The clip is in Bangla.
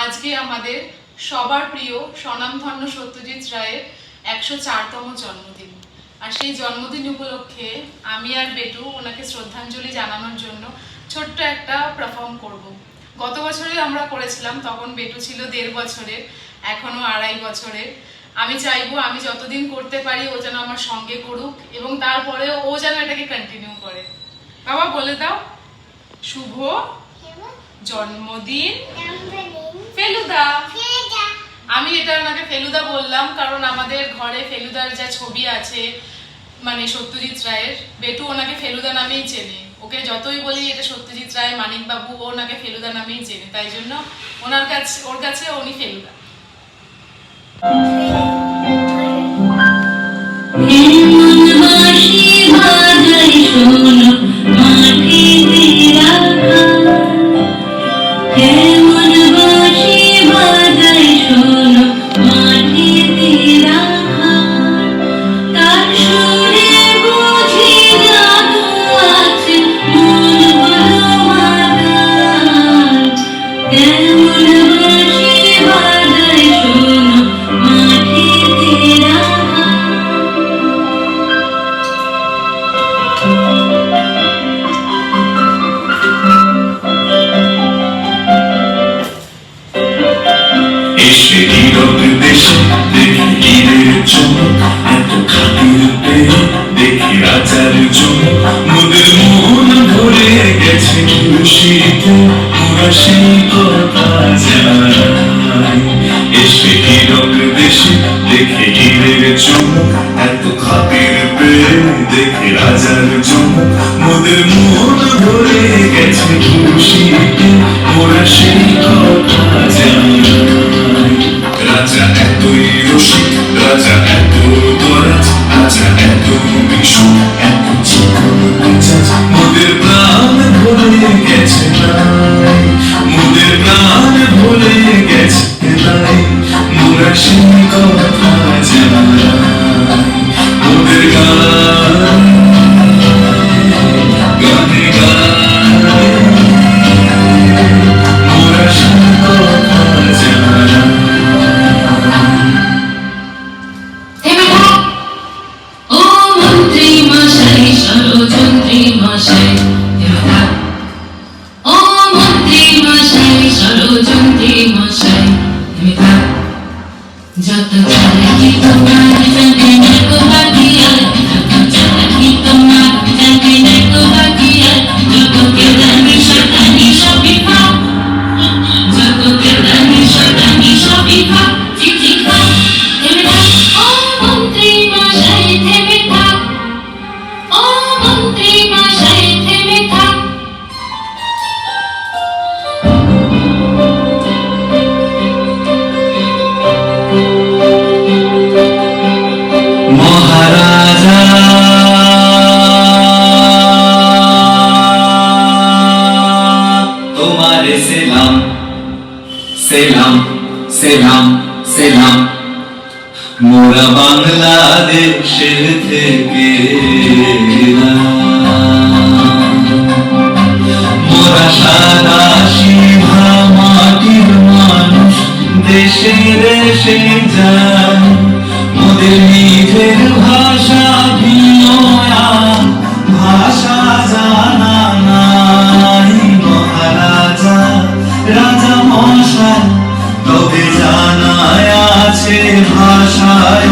আজকে আমাদের সবার প্রিয় স্বনামধন্য সত্যজিৎ রায়ের 104তম জন্মদিন। আর সেই জন্মদিন উপলক্ষে আমি আর বেটু ওনাকে শ্রদ্ধাঞ্জলি জানানোর জন্য ছোট্ট একটা পারফর্ম করব। গত বছরে আমরা করেছিলাম, তখন বেটু ছিল 1.5 বছরের, এখনো 2.5 বছরের। আমি চাইবো আমি যতদিন করতে পারি ও যেন আমার সঙ্গে করুক এবং তারপরে ও যেন এটাকে কন্টিনিউ করে। বাবা বলে দাও, শুভ জন্মদিন ফেলুদা। আমি এটা ওনাকে ফেলুদা বললাম কারণ আমাদের ঘরে ফেলুদার যা ছবি আছে, মানে সত্যজিৎ রায়ের, বেটু ওনাকে ফেলুদা নামেই চেনে। ওকে যতই বলি এটা সত্যজিৎ রায়, মানিক বাবু, ও ওনাকে ফেলুদা নামেই চেনে, তাই জন্য ওর কাছে উনি ফেলুদা। মোরা বাংলাদেশের থেকে মোরা সাদা সিধা মাটির মানুষ, দেশে দেশে যায় মোদের নিজের ভাষা ভিন্ন, ভাষা জানা নাই মহারাজা রাজা মশাই, তবে জানায় আছে ভাষায়